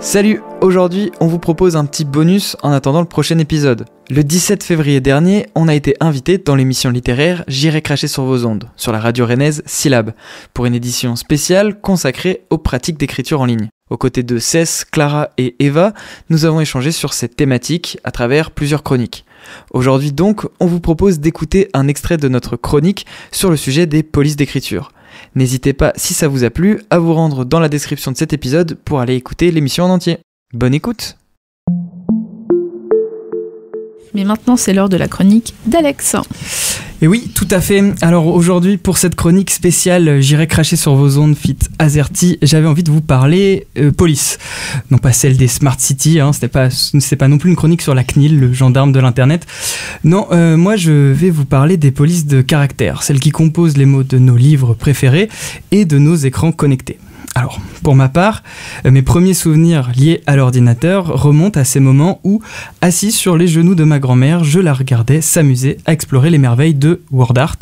Salut, aujourd'hui on vous propose un petit bonus en attendant le prochain épisode. Le 17 février dernier, on a été invité dans l'émission littéraire J'irai cracher sur vos ondes, sur la radio rennaise Syllab, pour une édition spéciale consacrée aux pratiques d'écriture en ligne. Aux côtés de Cess, Clara et Eva, nous avons échangé sur cette thématique à travers plusieurs chroniques. Aujourd'hui donc, on vous propose d'écouter un extrait de notre chronique sur le sujet des polices d'écriture. N'hésitez pas, si ça vous a plu, à vous rendre dans la description de cet épisode pour aller écouter l'émission en entier. Bonne écoute! Mais maintenant, c'est l'heure de la chronique d'Alex. Et oui, tout à fait. Alors aujourd'hui, pour cette chronique spéciale, J'irai cracher sur vos ondes fit Azerty, j'avais envie de vous parler police. Non pas celle des Smart City, c'était pas non plus une chronique sur la CNIL, le gendarme de l'internet. Non, moi je vais vous parler des polices de caractère, celles qui composent les mots de nos livres préférés et de nos écrans connectés. Alors, pour ma part, mes premiers souvenirs liés à l'ordinateur remontent à ces moments où, assis sur les genoux de ma grand-mère, je la regardais s'amuser à explorer les merveilles de WordArt,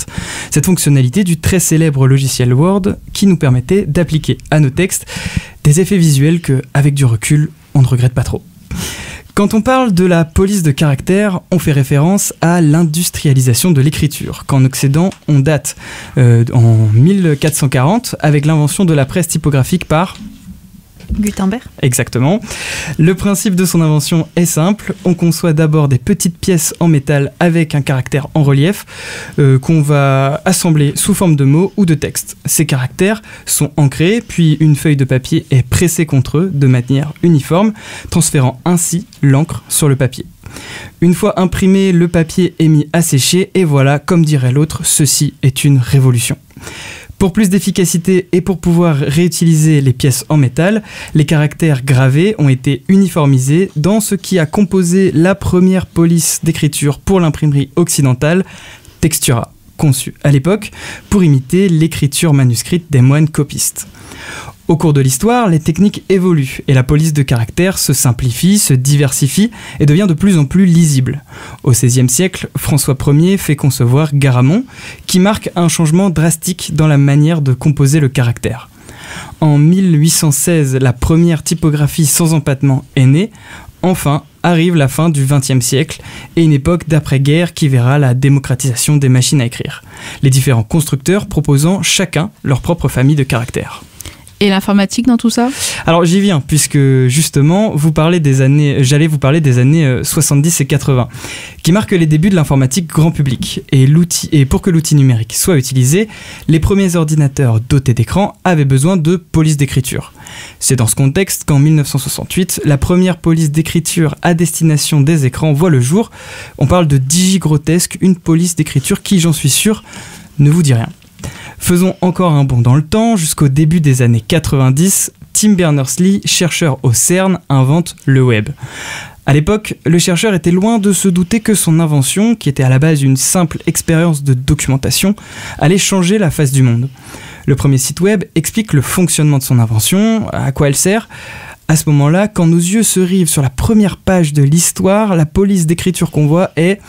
cette fonctionnalité du très célèbre logiciel Word qui nous permettait d'appliquer à nos textes des effets visuels que, avec du recul, on ne regrette pas trop. Quand on parle de la police de caractère, on fait référence à l'industrialisation de l'écriture, qu'en Occident, on date en 1440 avec l'invention de la presse typographique par Gutenberg. Exactement. Le principe de son invention est simple. On conçoit d'abord des petites pièces en métal avec un caractère en relief qu'on va assembler sous forme de mots ou de textes. Ces caractères sont ancrés, puis une feuille de papier est pressée contre eux de manière uniforme, transférant ainsi l'encre sur le papier. Une fois imprimé, le papier est mis à sécher et voilà, comme dirait l'autre, ceci est une révolution. Pour plus d'efficacité et pour pouvoir réutiliser les pièces en métal, les caractères gravés ont été uniformisés dans ce qui a composé la première police d'écriture pour l'imprimerie occidentale, Textura, conçue à l'époque pour imiter l'écriture manuscrite des moines copistes. Au cours de l'histoire, les techniques évoluent et la police de caractère se simplifie, se diversifie et devient de plus en plus lisible. Au XVIe siècle, François Ier fait concevoir Garamond, qui marque un changement drastique dans la manière de composer le caractère. En 1816, la première typographie sans empattement est née. Enfin, arrive la fin du XXe siècle et une époque d'après-guerre qui verra la démocratisation des machines à écrire, les différents constructeurs proposant chacun leur propre famille de caractères. Et l'informatique dans tout ça ? Alors j'y viens, puisque justement, j'allais vous parler des années 70 et 80, qui marquent les débuts de l'informatique grand public. Et pour que l'outil numérique soit utilisé, les premiers ordinateurs dotés d'écran avaient besoin de police d'écriture. C'est dans ce contexte qu'en 1968, la première police d'écriture à destination des écrans voit le jour. On parle de DigiGrotesque, une police d'écriture qui, j'en suis sûr, ne vous dit rien. Faisons encore un bond dans le temps, jusqu'au début des années 90, Tim Berners-Lee, chercheur au CERN, invente le web. À l'époque, le chercheur était loin de se douter que son invention, qui était à la base une simple expérience de documentation, allait changer la face du monde. Le premier site web explique le fonctionnement de son invention, à quoi elle sert. À ce moment-là, quand nos yeux se rivent sur la première page de l'histoire, la police d'écriture qu'on voit est...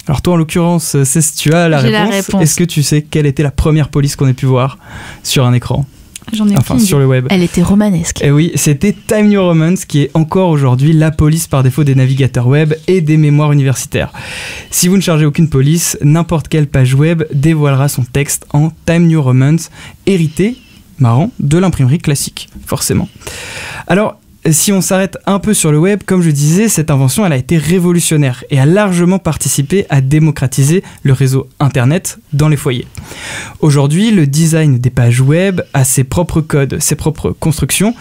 Alors toi en l'occurrence, Cess, tu as la réponse. Est-ce que tu sais quelle était la première police qu'on ait pu voir sur un écran ? J'en ai aucune idée. Sur le web. Elle était romanesque. Et oui, c'était Time New Roman, qui est encore aujourd'hui la police par défaut des navigateurs web et des mémoires universitaires. Si vous ne chargez aucune police, n'importe quelle page web dévoilera son texte en Time New Roman, hérité, marrant, de l'imprimerie classique, forcément. Alors, si on s'arrête un peu sur le web, comme je disais, cette invention elle a été révolutionnaire et a largement participé à démocratiser le réseau Internet dans les foyers. Aujourd'hui, le design des pages web a ses propres codes, ses propres constructions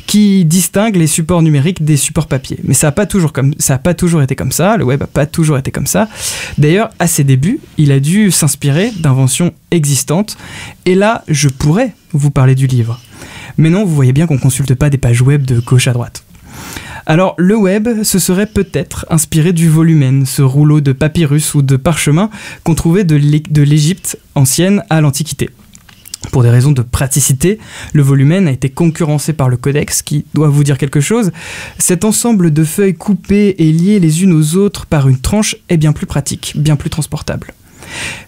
qui distinguent les supports numériques des supports papier. Mais ça n'a pas toujours été comme ça, le web n'a pas toujours été comme ça. D'ailleurs, à ses débuts, il a dû s'inspirer d'inventions existantes et là, je pourrais vous parler du livre. Mais non, vous voyez bien qu'on ne consulte pas des pages web de gauche à droite. Alors, le web se serait peut-être inspiré du volumen, ce rouleau de papyrus ou de parchemin qu'on trouvait de l'Égypte ancienne à l'Antiquité. Pour des raisons de praticité, le volumen a été concurrencé par le codex, qui doit vous dire quelque chose. Cet ensemble de feuilles coupées et liées les unes aux autres par une tranche est bien plus pratique, bien plus transportable.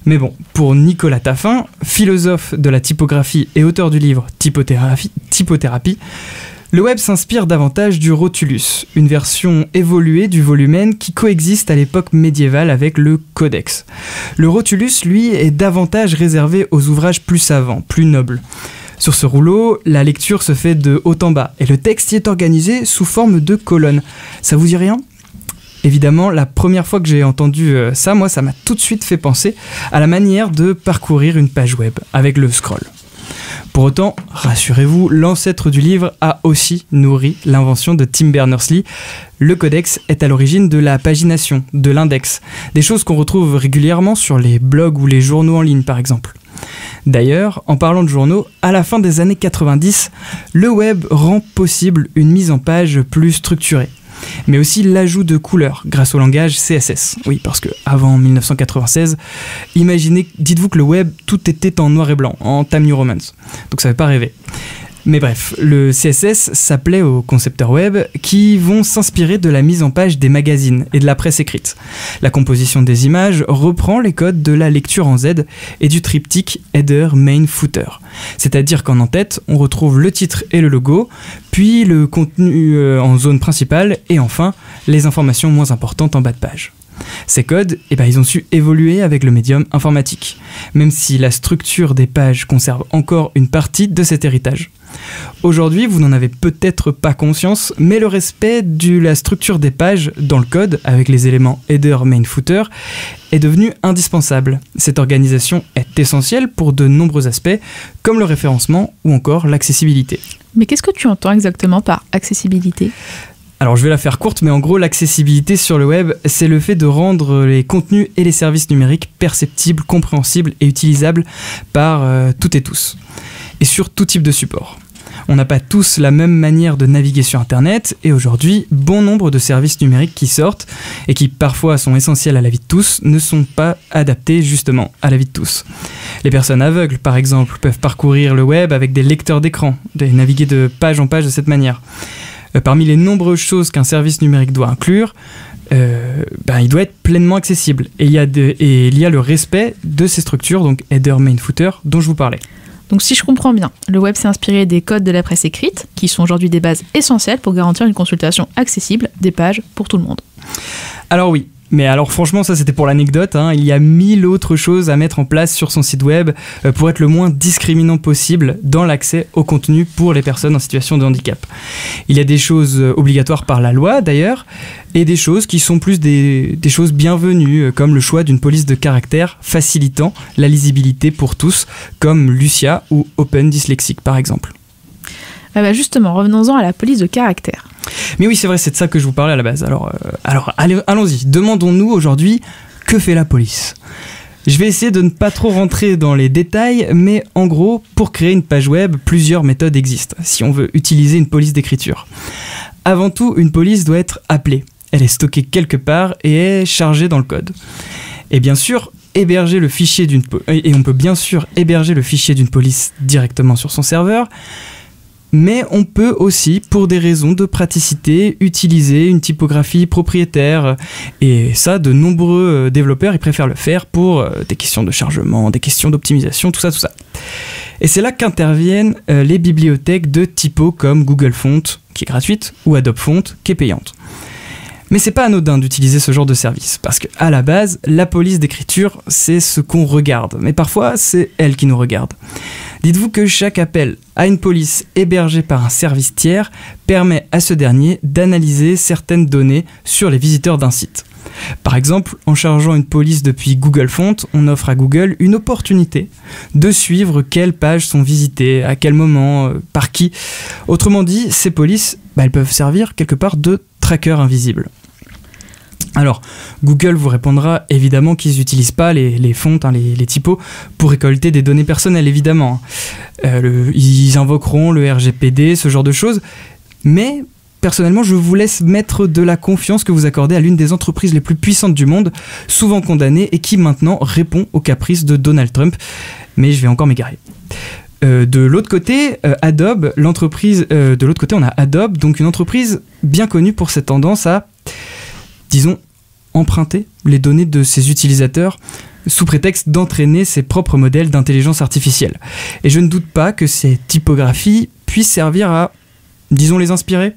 Mais bon, pour Nicolas Taffin, philosophe de la typographie et auteur du livre Typothérapie, Le web s'inspire davantage du rotulus, une version évoluée du volumen qui coexiste à l'époque médiévale avec le codex. Le rotulus, lui, est davantage réservé aux ouvrages plus savants, plus nobles. Sur ce rouleau, la lecture se fait de haut en bas et le texte y est organisé sous forme de colonnes. Ça vous dit rien ? Évidemment, la première fois que j'ai entendu ça, moi, ça m'a tout de suite fait penser à la manière de parcourir une page web avec le scroll. Pour autant, rassurez-vous, l'ancêtre du livre a aussi nourri l'invention de Tim Berners-Lee. Le codex est à l'origine de la pagination, de l'index, des choses qu'on retrouve régulièrement sur les blogs ou les journaux en ligne par exemple. D'ailleurs, en parlant de journaux, à la fin des années 90, le web rend possible une mise en page plus structurée, mais aussi l'ajout de couleurs grâce au langage CSS. Oui, parce que avant 1996, dites-vous que le web, tout était en noir et blanc, en Time New Roman. Donc ça ne fait pas rêver. Mais bref, le CSS s'appelait aux concepteurs web qui vont s'inspirer de la mise en page des magazines et de la presse écrite. La composition des images reprend les codes de la lecture en Z et du triptyque header, main, footer. C'est-à-dire qu'en en-tête, on retrouve le titre et le logo, puis le contenu en zone principale et enfin les informations moins importantes en bas de page. Ces codes, ils ont su évoluer avec le médium informatique, même si la structure des pages conserve encore une partie de cet héritage. Aujourd'hui, vous n'en avez peut-être pas conscience, mais le respect de la structure des pages dans le code, avec les éléments header, main, footer, est devenu indispensable. Cette organisation est essentielle pour de nombreux aspects, comme le référencement ou encore l'accessibilité. Mais qu'est-ce que tu entends exactement par accessibilité ? Alors je vais la faire courte, mais en gros l'accessibilité sur le web, c'est le fait de rendre les contenus et les services numériques perceptibles, compréhensibles et utilisables par toutes et tous, et sur tout type de support. On n'a pas tous la même manière de naviguer sur Internet, et aujourd'hui, bon nombre de services numériques qui sortent, et qui parfois sont essentiels à la vie de tous, ne sont pas adaptés justement à la vie de tous. Les personnes aveugles, par exemple, peuvent parcourir le web avec des lecteurs d'écran, naviguer de page en page de cette manière. Parmi les nombreuses choses qu'un service numérique doit inclure, il doit être pleinement accessible. Et il y a le respect de ces structures, donc header, main, footer, dont je vous parlais. Donc si je comprends bien, le web s'est inspiré des codes de la presse écrite, qui sont aujourd'hui des bases essentielles pour garantir une consultation accessible des pages pour tout le monde. Alors oui. Mais alors franchement, ça c'était pour l'anecdote, hein. Il y a 1000 autres choses à mettre en place sur son site web pour être le moins discriminant possible dans l'accès au contenu pour les personnes en situation de handicap. Il y a des choses obligatoires par la loi d'ailleurs, et des choses qui sont plus des choses bienvenues, comme le choix d'une police de caractère facilitant la lisibilité pour tous, comme Lucia ou Open Dyslexic par exemple. Justement, revenons-en à la police de caractère. Mais oui, c'est vrai, c'est de ça que je vous parlais à la base. Alors allons-y. Demandons-nous aujourd'hui, que fait la police ? Je vais essayer de ne pas trop rentrer dans les détails, mais en gros, pour créer une page web, plusieurs méthodes existent, si on veut utiliser une police d'écriture. Avant tout, une police doit être appelée. Elle est stockée quelque part et est chargée dans le code. Et bien sûr, on peut bien sûr héberger le fichier d'une police directement sur son serveur, mais on peut aussi, pour des raisons de praticité, utiliser une typographie propriétaire. Et ça, de nombreux développeurs, ils préfèrent le faire pour des questions de chargement, des questions d'optimisation, tout ça. Et c'est là qu'interviennent les bibliothèques de typo comme Google Font, qui est gratuite, ou Adobe Font, qui est payante. Mais c'est pas anodin d'utiliser ce genre de service, parce qu'à la base, la police d'écriture, c'est ce qu'on regarde, mais parfois, c'est elle qui nous regarde. Dites-vous que chaque appel à une police hébergée par un service tiers permet à ce dernier d'analyser certaines données sur les visiteurs d'un site. Par exemple, en chargeant une police depuis Google Font, on offre à Google une opportunité de suivre quelles pages sont visitées, à quel moment, par qui. Autrement dit, ces polices, elles peuvent servir quelque part de tracker invisible. Alors, Google vous répondra évidemment qu'ils n'utilisent pas les fonts, les typos, pour récolter des données personnelles, évidemment. Ils invoqueront le RGPD, ce genre de choses, mais personnellement, je vous laisse mettre de la confiance que vous accordez à l'une des entreprises les plus puissantes du monde, souvent condamnée et qui maintenant répond aux caprices de Donald Trump. Mais je vais encore m'égarer. De l'autre côté, Adobe, on a Adobe, donc une entreprise bien connue pour cette tendance à, disons, emprunter les données de ses utilisateurs sous prétexte d'entraîner ses propres modèles d'intelligence artificielle. Et je ne doute pas que ces typographies puissent servir à disons les inspirer.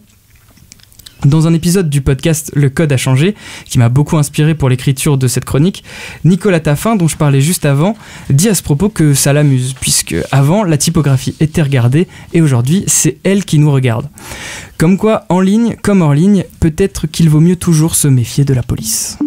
Dans un épisode du podcast Le Code a changé, qui m'a beaucoup inspiré pour l'écriture de cette chronique, Nicolas Taffin, dont je parlais juste avant, dit à ce propos que ça l'amuse, puisque avant, la typographie était regardée, et aujourd'hui, c'est elle qui nous regarde. Comme quoi, en ligne comme hors ligne, peut-être qu'il vaut mieux toujours se méfier de la police.